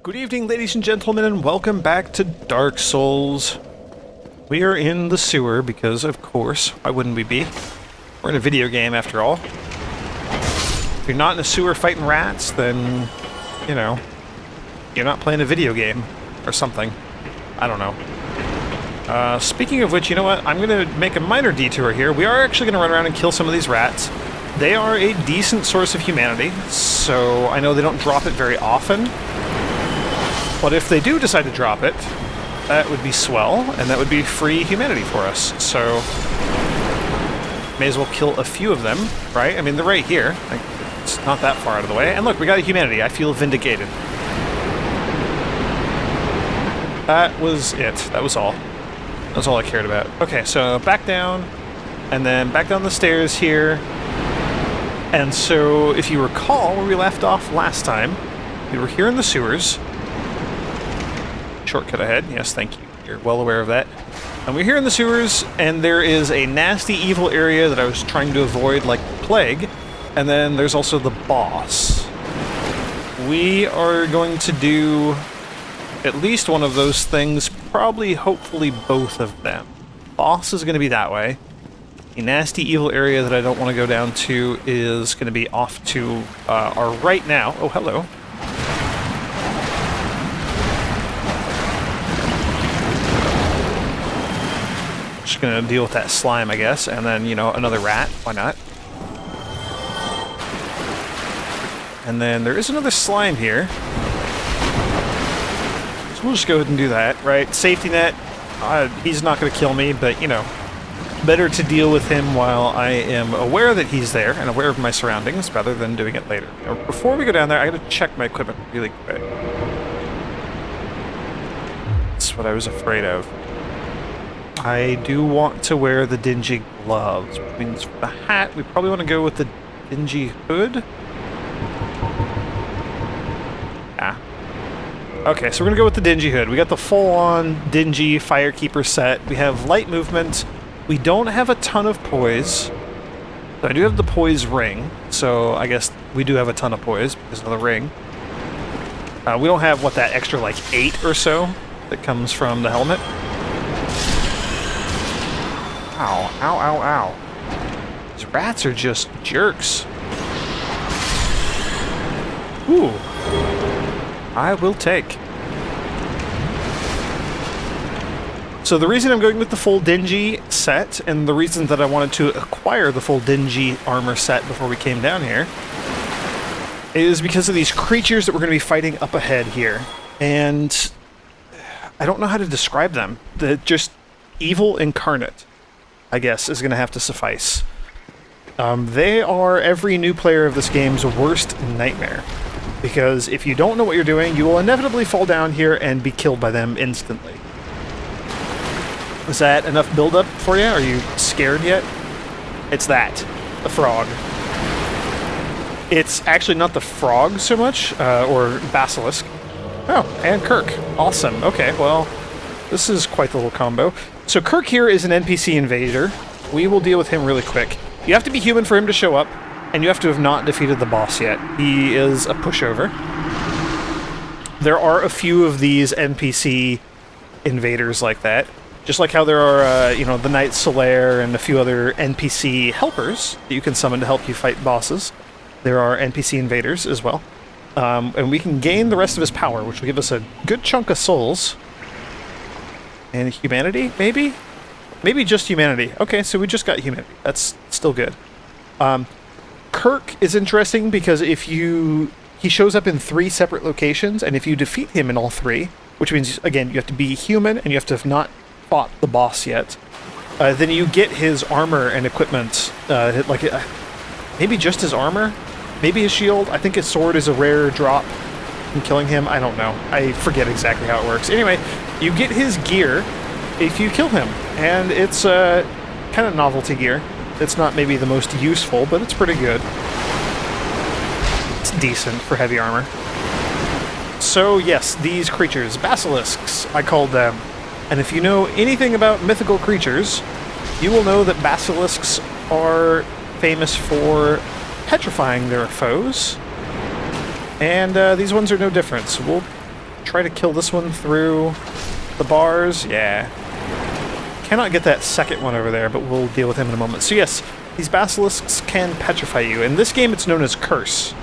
Good evening, ladies and gentlemen, and welcome back to Dark Souls. We are in the sewer because, of course, why wouldn't we be? We're in a video game, after all. If you're not in a sewer fighting rats, then, you know, you're not playing a video game. Or something. I don't know. Speaking of which, you know what? I'm going to make a minor detour here. We are actually going to run around and kill some of these rats. They are a decent source of humanity, so I know they don't drop it very often. But if they do decide to drop it, that would be swell, and that would be free humanity for us. So, may as well kill a few of them, right? I mean, they're right here. Like, it's not that far out of the way. And look, we got a humanity. I feel vindicated. That was it. That was all. That's all I cared about. Okay, so back down, and then back down the stairs here. And so, if you recall where we left off last time, we were here in the sewers. Shortcut ahead. Yes, thank you. You're well aware of that. And we're here in the sewers, and there is a nasty, evil area that I was trying to avoid like plague. And then there's also the boss. We are going to do at least one of those things, probably, hopefully, both of them. Boss is going to be that way. The nasty, evil area that I don't want to go down to is going to be off to our right now. Oh, hello. Just going to deal with that slime, I guess, and then, you know, another rat. Why not? And then there is another slime here. We'll just go ahead and do that, right? Safety net, he's not going to kill me, but, you know, better to deal with him while I am aware that he's there and aware of my surroundings rather than doing it later. You know, before we go down there, I got to check my equipment really quick. That's what I was afraid of. I do want to wear the dingy gloves, which means for the hat, we probably want to go with the dingy hood. Okay, so we're going to go with the dingy hood. We got the full-on dingy firekeeper set. We have light movement. We don't have a ton of poise. So I do have the poise ring, so I guess we do have a ton of poise because of the ring. We don't have, what, that extra, like, 8 or so that comes from the helmet. Ow, ow, ow, ow. These rats are just jerks. Ooh. I will take. So the reason I'm going with the full dingy set, and the reason that I wanted to acquire the full dingy armor set before we came down here, is because of these creatures that we're going to be fighting up ahead here. And I don't know how to describe them. They're just evil incarnate, I guess, is going to have to suffice. They are every new player of this game's worst nightmare. Because if you don't know what you're doing, you will inevitably fall down here and be killed by them instantly. Is that enough build-up for you? Are you scared yet? It's that. The frog. It's actually not the frog so much, or Basilisk. Oh, and Kirk. Awesome. Okay, well, this is quite the little combo. So Kirk here is an NPC invader. We will deal with him really quick. You have to be human for him to show up. And you have to have not defeated the boss yet. He is a pushover. There are a few of these NPC invaders like that. Just like how there are, you know, the Knight Solaire and a few other NPC helpers that you can summon to help you fight bosses. There are NPC invaders as well. And we can gain the rest of his power, which will give us a good chunk of souls. And humanity, maybe? Maybe just humanity. Okay, so we just got humanity. That's still good. Kirk is interesting because he shows up in 3 separate locations, and if you defeat him in all 3, which means, again, you have to be human, and you have to have not fought the boss yet, then you get his armor and equipment, maybe just his armor, maybe his shield. I think his sword is a rare drop from killing him. I don't know. I forget exactly how it works. Anyway, you get his gear if you kill him, and it's kind of novelty gear. It's not maybe the most useful, but it's pretty good. It's decent for heavy armor. So yes, these creatures, Basilisks, I called them. And if you know anything about mythical creatures, you will know that Basilisks are famous for petrifying their foes. And these ones are no different, so we'll try to kill this one through the bars. Yeah. Cannot get that second one over there, but we'll deal with him in a moment. So yes, these basilisks can petrify you. In this game, it's known as Curse.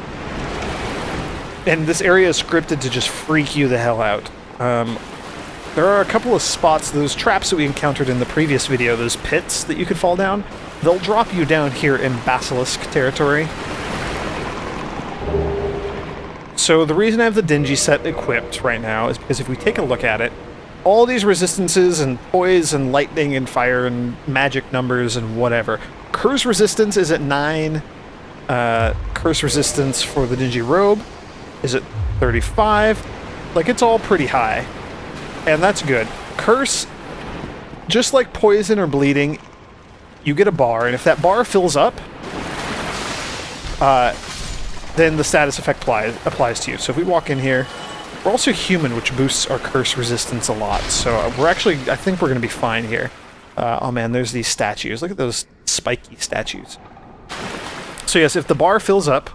And this area is scripted to just freak you the hell out. There are a couple of spots, those traps that we encountered in the previous video, those pits that you could fall down, they'll drop you down here in Basilisk territory. So the reason I have the Dingy set equipped right now is because if we take a look at it, all these resistances and poise and lightning and fire and magic numbers and whatever. Curse resistance is at 9. Curse resistance for the Dingy Robe is at 35. Like, it's all pretty high. And that's good. Curse, just like poison or bleeding, you get a bar, and if that bar fills up, then the status effect applies to you. So if we walk in here, we're also human, which boosts our curse resistance a lot. So we're actually, I think we're going to be fine here. Oh man, there's these statues. Look at those spiky statues. So yes, if the bar fills up,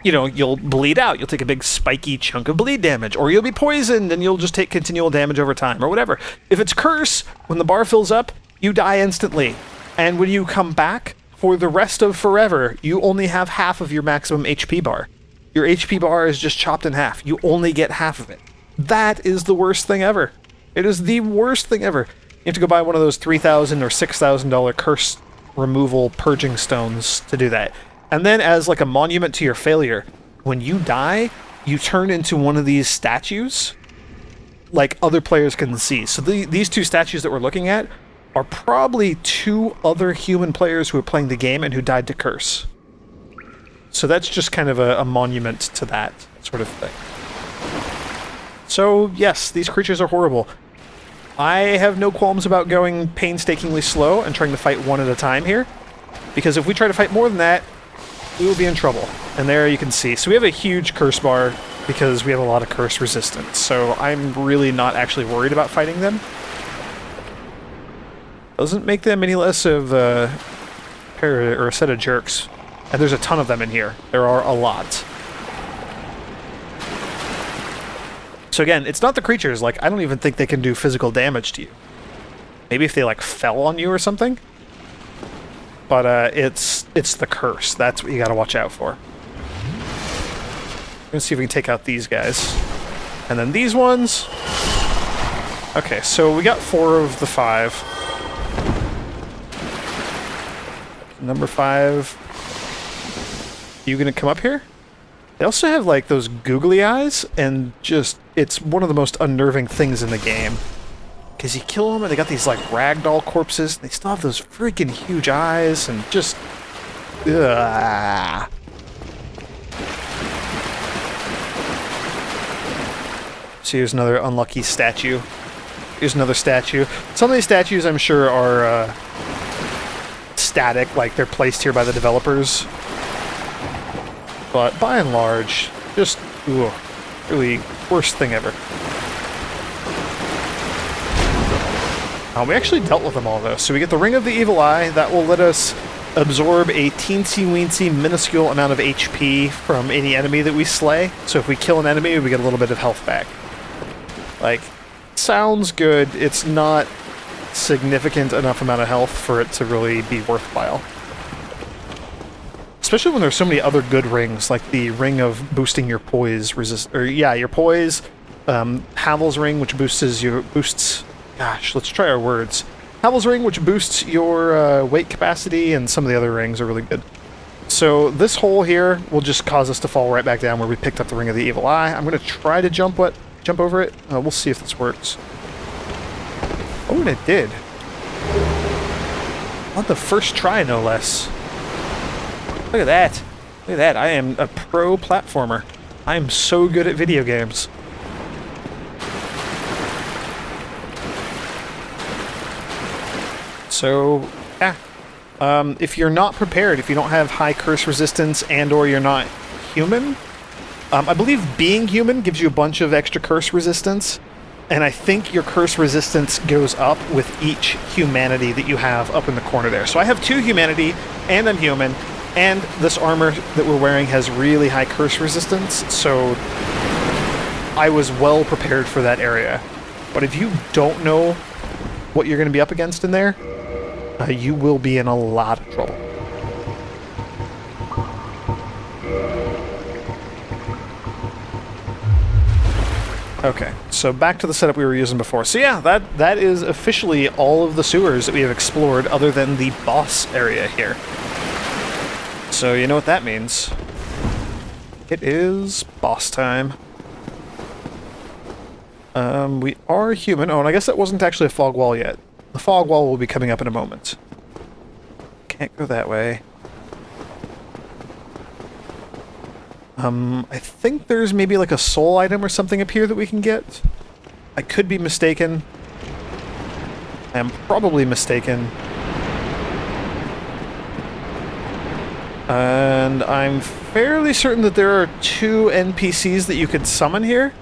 you know, you'll bleed out. You'll take a big spiky chunk of bleed damage, or you'll be poisoned and you'll just take continual damage over time, or whatever. If it's curse, when the bar fills up, you die instantly. And when you come back, for the rest of forever, you only have half of your maximum HP bar. Your HP bar is just chopped in half. You only get half of it. That is the worst thing ever. It is the worst thing ever. You have to go buy one of those $3,000 or $6,000 curse removal purging stones to do that. And then as like a monument to your failure, when you die, you turn into one of these statues like other players can see. So these two statues that we're looking at are probably two other human players who are playing the game and who died to curse. So that's just kind of a monument to that sort of thing. So yes, these creatures are horrible. I have no qualms about going painstakingly slow and trying to fight one at a time here, because if we try to fight more than that, we will be in trouble. And there you can see. So we have a huge curse bar because we have a lot of curse resistance. So I'm really not actually worried about fighting them. Doesn't make them any less of a pair or a set of jerks. And there's a ton of them in here. There are a lot. So again, it's not the creatures. Like, I don't even think they can do physical damage to you. Maybe if they like fell on you or something. But it's the curse. That's what you gotta watch out for. Let's see if we can take out these guys. And then these ones. Okay, so we got 4 of the 5. Number 5. You gonna come up here? They also have like those googly eyes, and just, it's one of the most unnerving things in the game. Because you kill them and they got these like ragdoll corpses, and they still have those freaking huge eyes, and just... ugh. So here's another unlucky statue. Here's another statue. Some of these statues I'm sure are static, like they're placed here by the developers. But by and large, just, ooh, really worst thing ever. We actually dealt with them all, though. So we get the Ring of the Evil Eye. That will let us absorb a teensy-weensy, minuscule amount of HP from any enemy that we slay. So if we kill an enemy, we get a little bit of health back. Like, sounds good. It's not significant enough amount of health for it to really be worthwhile. Especially when there's so many other good rings, like the Ring of boosting your poise your poise, Havel's Ring, which boosts... Gosh, let's try our words. Havel's Ring, which boosts your weight capacity, and some of the other rings are really good. So this hole here will just cause us to fall right back down where we picked up the Ring of the Evil Eye. I'm going to try to jump over it. We'll see if this works. Oh, and it did. On the first try, no less. Look at that. Look at that. I am a pro platformer. I am so good at video games. So, yeah. If you're not prepared, if you don't have high curse resistance and or you're not human, I believe being human gives you a bunch of extra curse resistance, and I think your curse resistance goes up with each humanity that you have up in the corner there. So I have 2 humanity, and I'm human, and this armor that we're wearing has really high curse resistance, so I was well prepared for that area. But if you don't know what you're going to be up against in there, you will be in a lot of trouble. Okay, so back to the setup we were using before. So yeah, that is officially all of the sewers that we have explored other than the boss area here. So you know what that means. It is boss time. We are human. Oh, and I guess that wasn't actually a fog wall yet. The fog wall will be coming up in a moment. Can't go that way. I think there's maybe like a soul item or something up here that we can get. I could be mistaken. I am probably mistaken. And I'm fairly certain that there are 2 NPCs that you could summon here.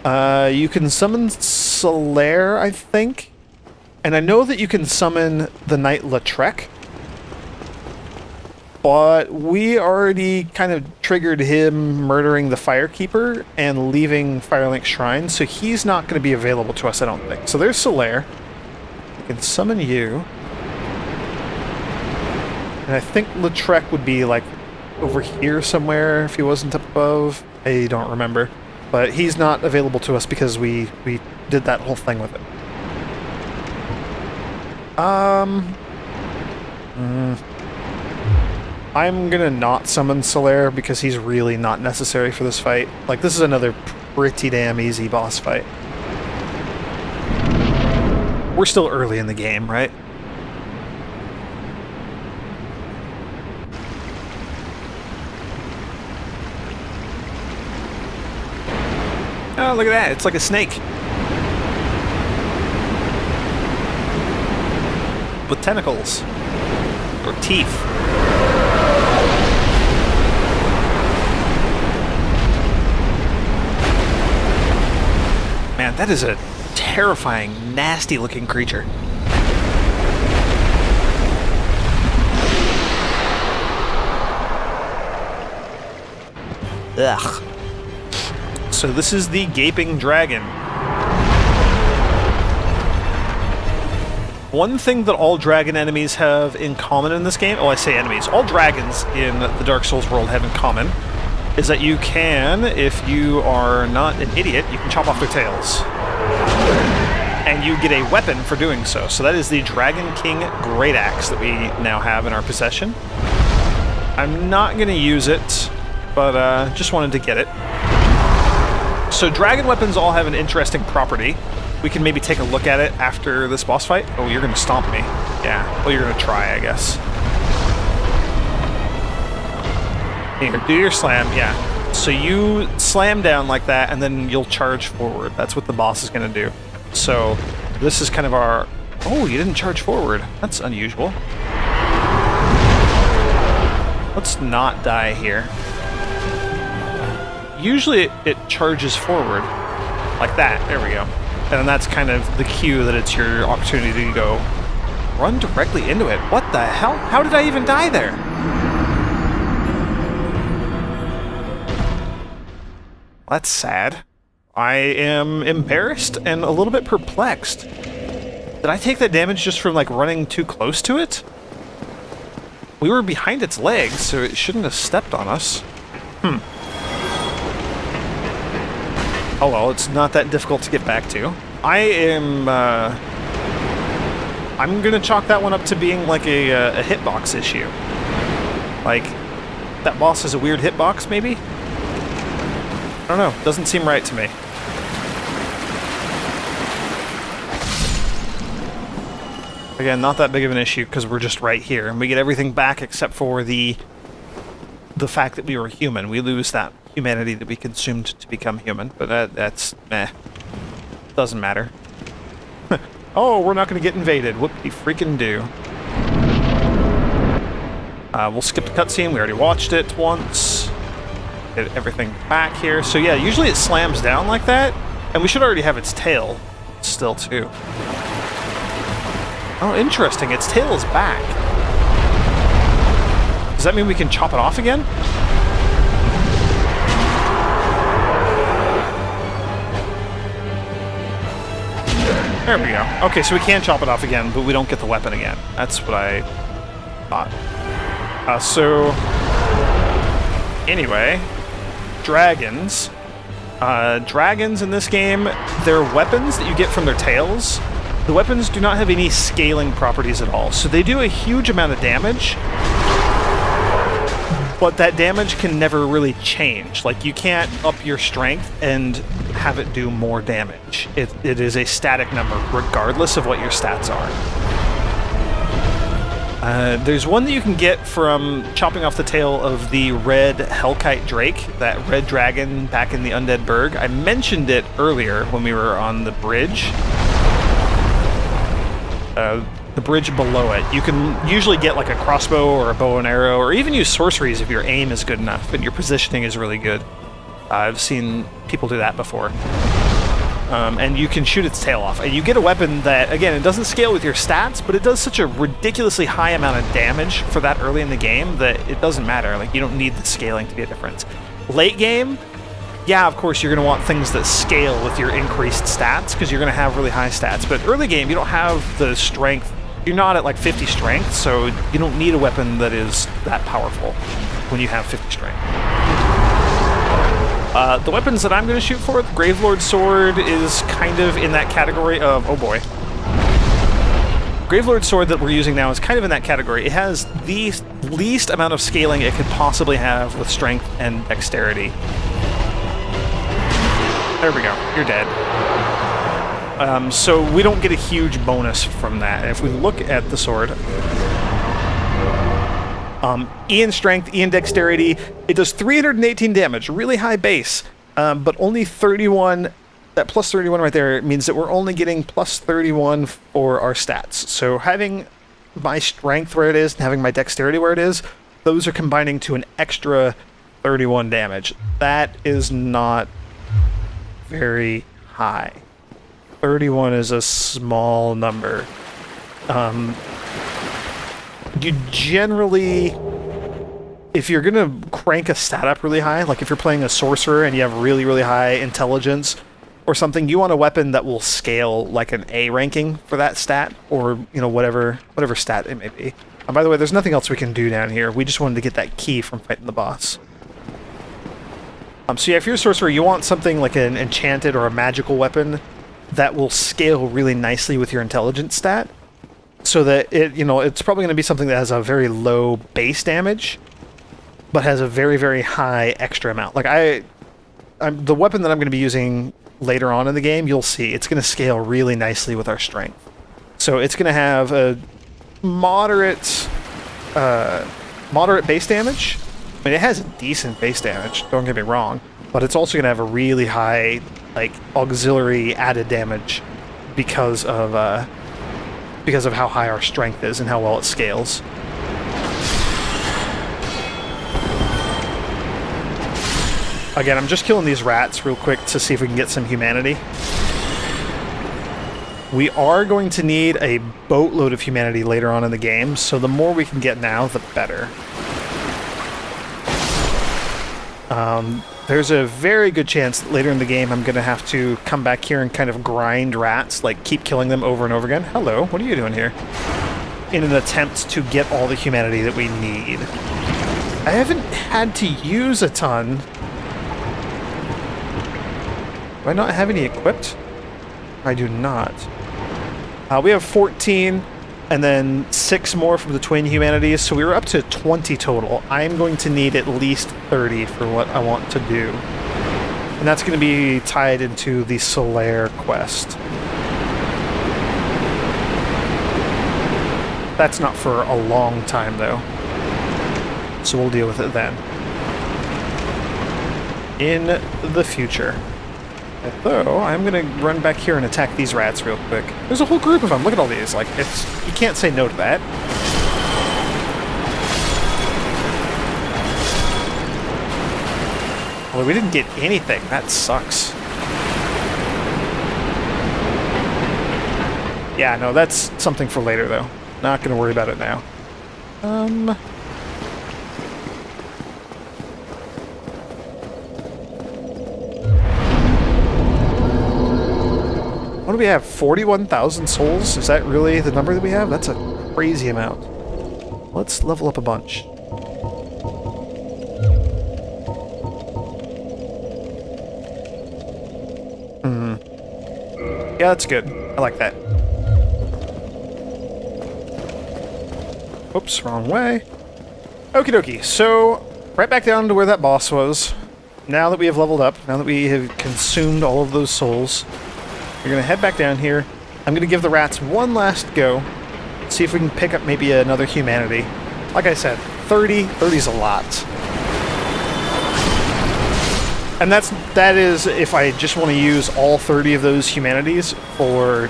You can summon Solaire, I think. And I know that you can summon the Knight Lautrec. But we already kind of triggered him murdering the Firekeeper and leaving Firelink Shrine, so he's not going to be available to us, I don't think. So there's Solaire. We can summon you. And I think Lautrec would be, like, over here somewhere if he wasn't up above. I don't remember. But he's not available to us because we did that whole thing with him. I'm gonna not summon Solaire because he's really not necessary for this fight. Like, this is another pretty damn easy boss fight. We're still early in the game, right? Oh, look at that. It's like a snake. With tentacles. Or teeth. Man, that is a terrifying, nasty-looking creature. Ugh. So this is the Gaping Dragon. One thing that all dragon enemies have in common in this game, oh, I say enemies, all dragons in the Dark Souls world have in common, is that you can, if you are not an idiot, you can chop off their tails. And you get a weapon for doing so. So that is the Dragon King Great Axe that we now have in our possession. I'm not going to use it, but just wanted to get it. So dragon weapons all have an interesting property. We can maybe take a look at it after this boss fight. Oh, you're going to stomp me. Yeah, well, you're going to try, I guess. Here, do your slam, yeah. So you slam down like that, and then you'll charge forward. That's what the boss is going to do. So this is kind of our... Oh, you didn't charge forward. That's unusual. Let's not die here. Usually it charges forward. Like that. There we go. And then that's kind of the cue that it's your opportunity to go run directly into it. What the hell? How did I even die there? That's sad. I am embarrassed and a little bit perplexed. Did I take that damage just from, like, running too close to it? We were behind its legs, so it shouldn't have stepped on us. Oh well, it's not that difficult to get back to. I am, I'm gonna chalk that one up to being like a hitbox issue. Like, that boss has a weird hitbox, maybe? I don't know, doesn't seem right to me. Again, not that big of an issue because we're just right here, and we get everything back except for the fact that we were human. We lose that humanity that we consumed to become human, but that's meh. Doesn't matter. Oh, we're not going to get invaded. Whoop-de freaking do. We'll skip the cutscene. We already watched it once. Get everything back here. So yeah, usually it slams down like that, and we should already have its tail still too. Oh, interesting. Its tail is back. Does that mean we can chop it off again? There we go. Okay, so we can chop it off again, but we don't get the weapon again. That's what I thought. So, anyway, dragons. Dragons in this game, they're weapons that you get from their tails. The weapons do not have any scaling properties at all, so they do a huge amount of damage, but that damage can never really change. Like, you can't up your strength and have it do more damage. It is a static number, regardless of what your stats are. There's one that you can get from chopping off the tail of the red Hellkite Drake, that red dragon back in the Undead Burg. I mentioned it earlier when we were on the bridge. The bridge below it. You can usually get like a crossbow or a bow and arrow, or even use sorceries if your aim is good enough and your positioning is really good. I've seen people do that before. And you can shoot its tail off. And you get a weapon that, again, it doesn't scale with your stats, but it does such a ridiculously high amount of damage for that early in the game that it doesn't matter. Like, you don't need the scaling to be a difference. Late game, yeah, of course, you're going to want things that scale with your increased stats, because you're going to have really high stats. But early game, you don't have the strength. You're not at like 50 strength, so you don't need a weapon that is that powerful when you have 50 strength. The weapons that I'm going to shoot for, the Gravelord Sword is kind of in that category of, oh boy. Gravelord Sword that we're using now is kind of in that category. It has the least amount of scaling it could possibly have with strength and dexterity. There we go, you're dead. So we don't get a huge bonus from that. And if we look at the sword, E in strength, E in dexterity, it does 318 damage, really high base, but only 31. That plus 31 right there means that we're only getting plus 31 for our stats. So having my strength where it is and having my dexterity where it is, those are combining to an extra 31 damage. That is not very high. 31 is a small number. You generally, if you're gonna crank a stat up really high, like if you're playing a sorcerer and you have really, really high intelligence or something, you want a weapon that will scale like an A ranking for that stat, or, you know, whatever stat it may be. And by the way, there's nothing else we can do down here. We just wanted to get that key from fighting the boss. So yeah, if you're a sorcerer, you want something like an enchanted or a magical weapon that will scale really nicely with your intelligence stat, so that it, you know, it's probably going to be something that has a very low base damage, but has a very, very high extra amount. Like the weapon that I'm going to be using later on in the game, you'll see it's going to scale really nicely with our strength. So it's going to have a moderate base damage. I mean, it has a decent base damage, don't get me wrong, but it's also going to have a really high, like, auxiliary added damage because of how high our strength is and how well it scales. Again, I'm just killing these rats real quick to see if we can get some humanity. We are going to need a boatload of humanity later on in the game, so the more we can get now, the better. There's a very good chance that later in the game I'm going to have to come back here and kind of grind rats, like keep killing them over and over again. Hello, what are you doing here? In an attempt to get all the humanity that we need. I haven't had to use a ton. Do I not have any equipped? I do not. We have 14, and then 6 more from the twin humanities, so we were up to 20 total. I'm going to need at least 30 for what I want to do. And that's going to be tied into the Solaire quest. That's not for a long time, though. So we'll deal with it then. In the future. Though, I'm gonna run back here and attack these rats real quick. There's a whole group of them. Look at all these. Like, you can't say no to that. Well, we didn't get anything. That sucks. Yeah, no, that's something for later, though. Not gonna worry about it now. What do we have? 41,000 souls? Is that really the number that we have? That's a crazy amount. Let's level up a bunch. Yeah, that's good. I like that. Oops, wrong way. Okie dokie, so right back down to where that boss was. Now that we have leveled up, now that we have consumed all of those souls, we're going to head back down here. I'm going to give the rats one last go. See if we can pick up maybe another humanity. Like I said, 30's a lot. And that is if I just want to use all 30 of those humanities for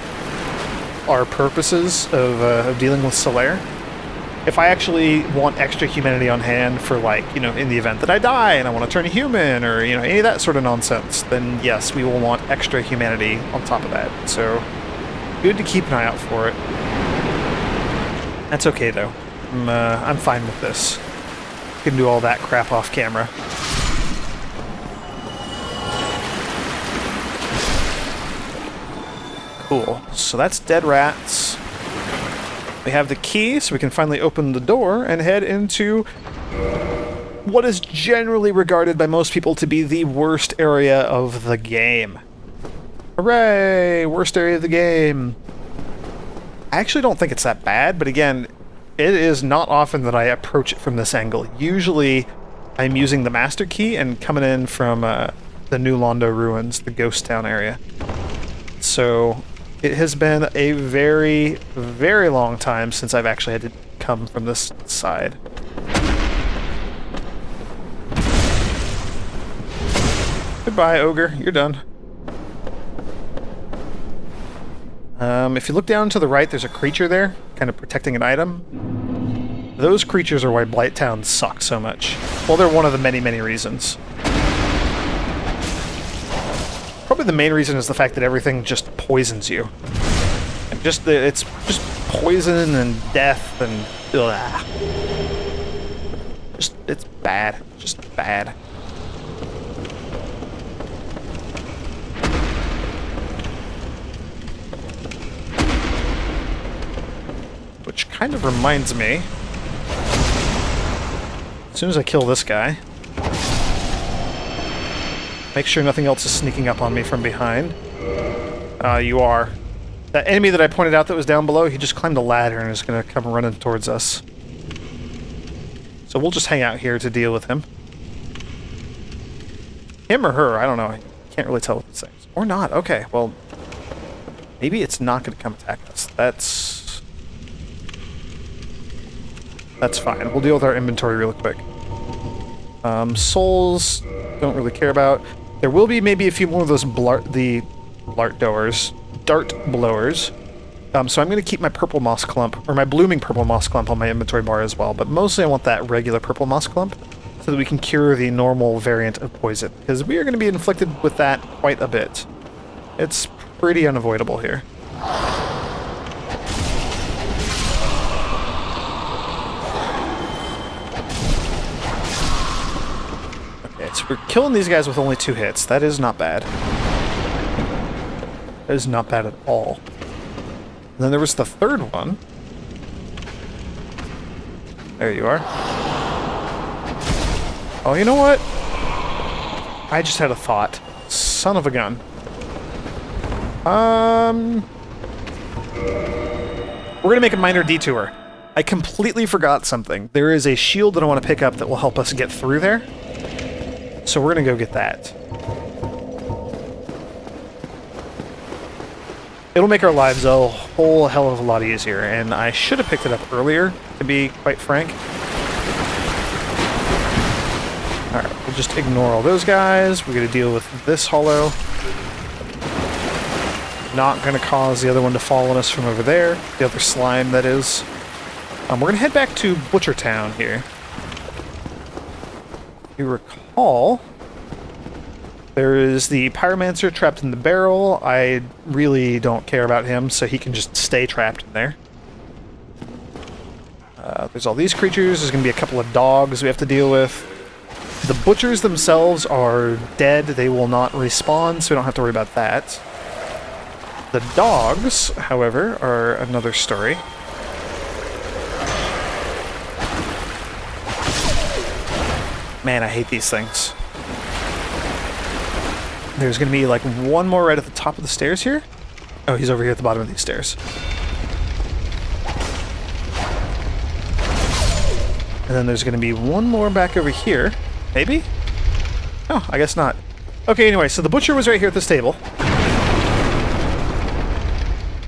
our purposes of dealing with Solaire. If I actually want extra humanity on hand for, like, you know, in the event that I die and I want to turn human or, you know, any of that sort of nonsense, then yes, we will want extra humanity on top of that. So, good to keep an eye out for it. That's okay, though. I'm fine with this. Can do all that crap off camera. Cool. So that's dead rats. We have the key, so we can finally open the door and head into what is generally regarded by most people to be the worst area of the game. Hooray! Worst area of the game. I actually don't think it's that bad, but again, it is not often that I approach it from this angle. Usually, I'm using the master key and coming in from the New Londo ruins, the ghost town area. So it has been a very, very long time since I've actually had to come from this side. Goodbye, ogre. You're done. If you look down to the right, there's a creature there, kind of protecting an item. Those creatures are why Blighttown sucks so much. Well, they're one of the many, many reasons. Probably the main reason is the fact that everything just poisons you. And it's just poison and death and ugh. It's bad. Just bad. Which kind of reminds me, as soon as I kill this guy, make sure nothing else is sneaking up on me from behind. You are. That enemy that I pointed out that was down below, he just climbed a ladder and is going to come running towards us. So we'll just hang out here to deal with him. Him or her, I don't know. I can't really tell what this is. Or not. Okay, well, maybe it's not going to come attack us. That's fine. We'll deal with our inventory real quick. Souls, don't really care about. There will be maybe a few more of those dart blowers. So I'm going to keep my purple moss clump, or my blooming purple moss clump on my inventory bar as well, but mostly I want that regular purple moss clump so that we can cure the normal variant of poison, because we are going to be inflicted with that quite a bit. It's pretty unavoidable here. So we're killing these guys with only 2 hits. That is not bad. That is not bad at all. And then there was the third one. There you are. Oh, you know what? I just had a thought. Son of a gun. We're gonna make a minor detour. I completely forgot something. There is a shield that I want to pick up that will help us get through there. So we're going to go get that. It'll make our lives a whole hell of a lot easier, and I should have picked it up earlier, to be quite frank. Alright, we'll just ignore all those guys. We're going to deal with this hollow. Not going to cause the other one to fall on us from over there. The other slime, that is. We're going to head back to Butcher Town here. If you recall, there is the Pyromancer trapped in the barrel. I really don't care about him, so he can just stay trapped in there. There's all these creatures. There's going to be a couple of dogs we have to deal with. The butchers themselves are dead. They will not respawn, so we don't have to worry about that. The dogs, however, are another story. Man, I hate these things. There's going to be like one more right at the top of the stairs here. Oh, he's over here at the bottom of these stairs. And then there's going to be one more back over here. Maybe? Oh, I guess not. Okay, anyway, so the butcher was right here at this table.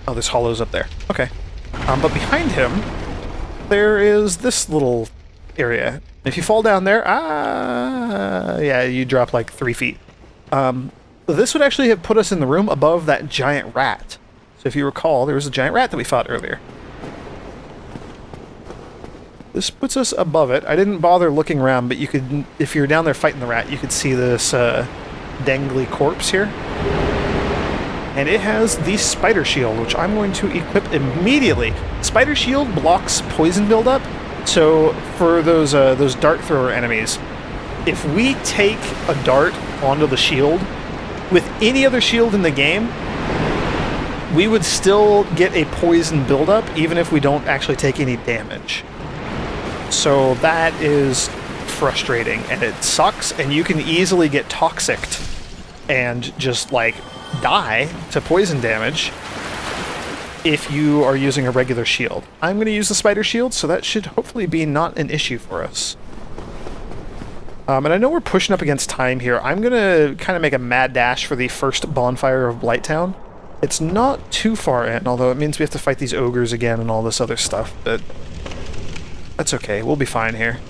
Oh, there's hollows up there. Okay. But behind him, there is this little area. If you fall down there, yeah, you drop like 3 feet. This would actually have put us in the room above that giant rat. So if you recall, there was a giant rat that we fought earlier. This puts us above it. I didn't bother looking around, but you could, if you're down there fighting the rat, you could see this dangly corpse here. And it has the spider shield, which I'm going to equip immediately. Spider shield blocks poison buildup, so for those dart thrower enemies, if we take a dart onto the shield, with any other shield in the game, we would still get a poison buildup, even if we don't actually take any damage. So that is frustrating, and it sucks, and you can easily get toxicked and just, like, die to poison damage if you are using a regular shield. I'm going to use the spider shield, so that should hopefully be not an issue for us. And I know we're pushing up against time here. I'm going to kind of make a mad dash for the first bonfire of Blighttown. It's not too far in, although it means we have to fight these ogres again and all this other stuff, but that's okay. We'll be fine here.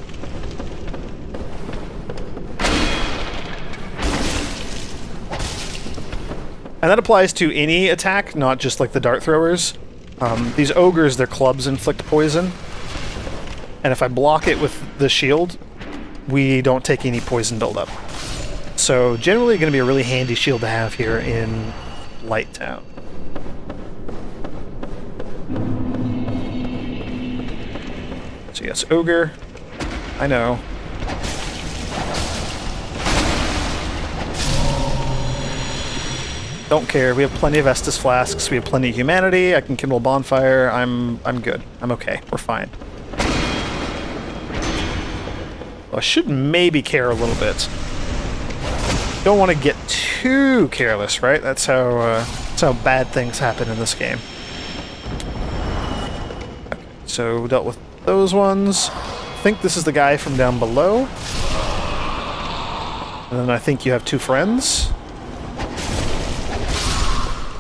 And that applies to any attack, not just like the dart throwers. These ogres, their clubs inflict poison. And if I block it with the shield, we don't take any poison buildup. So generally going to be a really handy shield to have here in Blighttown. So yes, ogre. I know. Don't care. We have plenty of Estus flasks. We have plenty of humanity. I can kindle a bonfire. I'm good. I'm okay. We're fine. Well, I should maybe care a little bit. Don't want to get too careless, right? That's how bad things happen in this game. Okay, so we dealt with those ones. I think this is the guy from down below. And then I think you have 2 friends.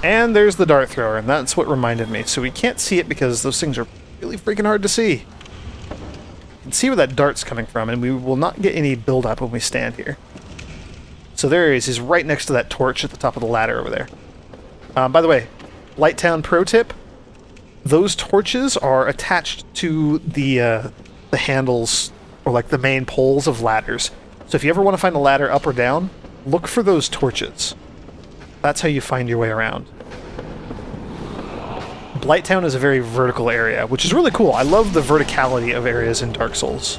And there's the dart thrower, and that's what reminded me. So we can't see it because those things are really freaking hard to see. You can see where that dart's coming from, and we will not get any build-up when we stand here. So there he is. He's right next to that torch at the top of the ladder over there. By the way, Blighttown pro tip, those torches are attached to the handles, or like the main poles of ladders. So if you ever want to find a ladder up or down, look for those torches. That's how you find your way around. Blighttown is a very vertical area, which is really cool. I love the verticality of areas in Dark Souls.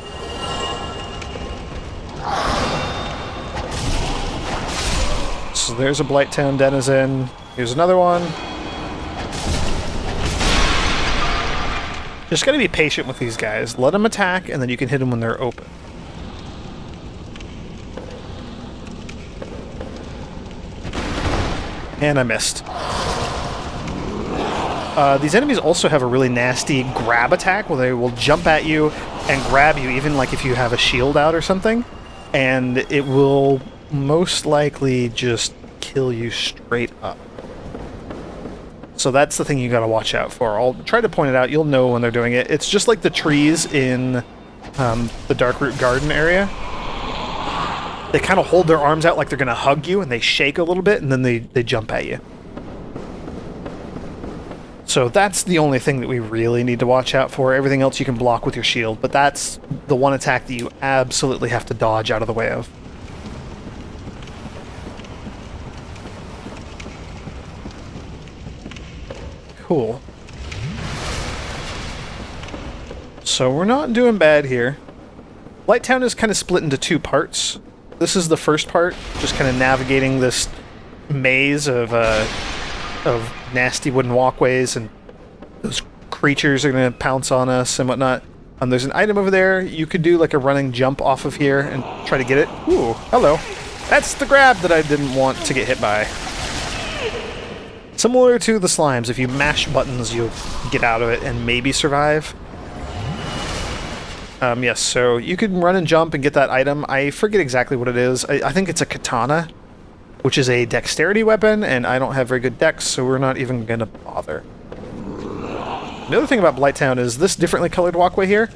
So there's a Blighttown denizen. Here's another one. Just gotta be patient with these guys. Let them attack, and then you can hit them when they're open. And I missed. These enemies also have a really nasty grab attack where they will jump at you and grab you, even like if you have a shield out or something, and it will most likely just kill you straight up. So that's the thing you gotta watch out for. I'll try to point it out. You'll know when they're doing it. It's just like the trees in the Darkroot Garden area. They kind of hold their arms out like they're going to hug you, and they shake a little bit, and then they jump at you. So that's the only thing that we really need to watch out for. Everything else you can block with your shield, but that's the one attack that you absolutely have to dodge out of the way of. Cool. So we're not doing bad here. Blighttown is kind of split into 2 parts. This is the first part, just kind of navigating this maze of of nasty wooden walkways, and those creatures are going to pounce on us and whatnot. There's an item over there. You could do like a running jump off of here and try to get it. Ooh, hello. That's the grab that I didn't want to get hit by. Similar to the slimes, if you mash buttons, you'll get out of it and maybe survive. Yes, so you can run and jump and get that item. I forget exactly what it is. I think it's a katana, which is a dexterity weapon, and I don't have very good dex, so we're not even going to bother. The other thing about Blighttown is this differently colored walkway here.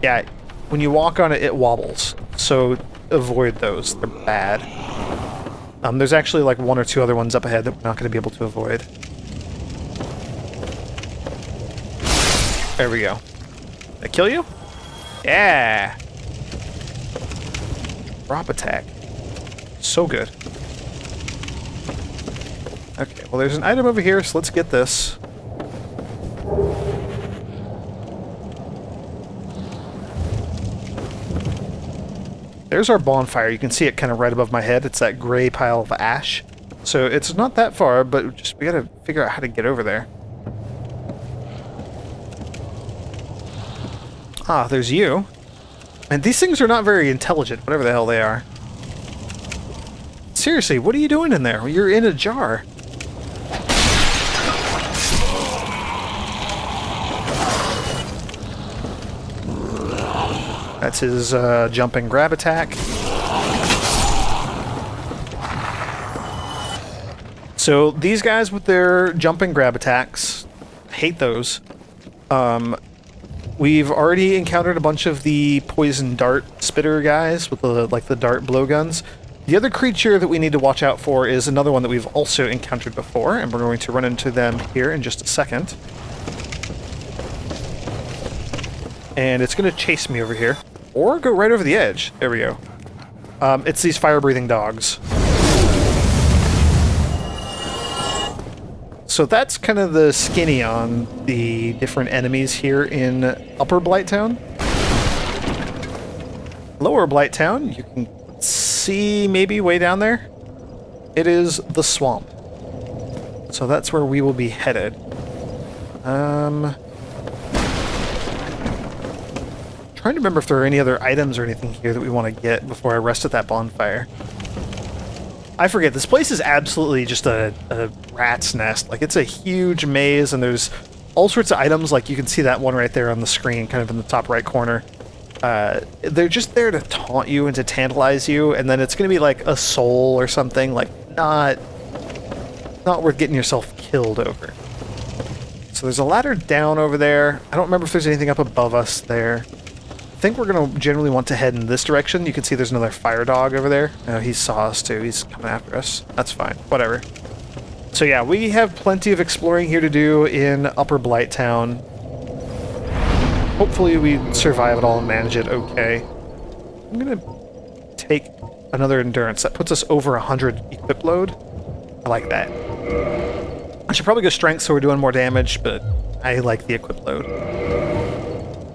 Yeah, when you walk on it, it wobbles. So avoid those. They're bad. There's actually like one or two other ones up ahead that we're not going to be able to avoid. There we go. Did I kill you? Yeah! Drop attack. So good. Okay, well there's an item over here, so let's get this. There's our bonfire. You can see it kind of right above my head. It's that gray pile of ash. So it's not that far, but just we gotta figure out how to get over there. Ah, there's you. And these things are not very intelligent, whatever the hell they are. Seriously, what are you doing in there? You're in a jar. That's his jump and grab attack. So these guys with their jump and grab attacks, hate those. We've already encountered a bunch of the poison dart spitter guys with the dart blowguns. The other creature that we need to watch out for is another one that we've also encountered before, and we're going to run into them here in just a second. And it's going to chase me over here. Or go right over the edge. There we go. It's these fire-breathing dogs. So that's kind of the skinny on the different enemies here in Upper Blighttown. Lower Blighttown, you can see maybe way down there. It is the swamp. So that's where we will be headed. Trying to remember if there are any other items or anything here that we want to get before I rest at that bonfire. I forget, this place is absolutely just a rat's nest. Like, it's a huge maze, and there's all sorts of items, like you can see that one right there on the screen, kind of in the top right corner. They're just there to taunt you and to tantalize you, and then it's going to be like a soul or something, like, not worth getting yourself killed over. So there's a ladder down over there. I don't remember if there's anything up above us there. I think we're going to generally want to head in this direction. You can see there's another fire dog over there. He saw us too. He's coming after us. That's fine. Whatever. So yeah, we have plenty of exploring here to do in Upper Blighttown. Hopefully we survive it all and manage it okay. I'm going to take another endurance. That puts us over 100 equip load. I like that. I should probably go strength so we're doing more damage, but I like the equip load.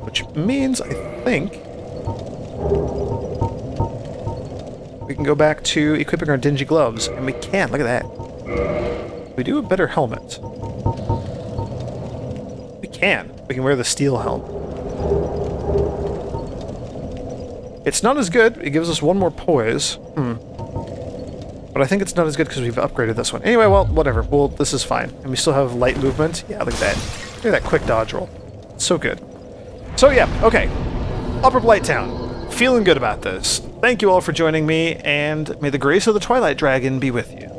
Which means, I think, we can go back to equipping our dingy gloves. And we can, look at that. We do a better helmet. We can wear the steel helm. It's not as good. It gives us one more poise. But I think it's not as good because we've upgraded this one. Anyway, well, whatever. Well, this is fine. And we still have light movement. Yeah, look at that. Look at that quick dodge roll. So good. So yeah, okay. Upper Blighttown. Feeling good about this. Thank you all for joining me, and may the grace of the Twilight Dragon be with you.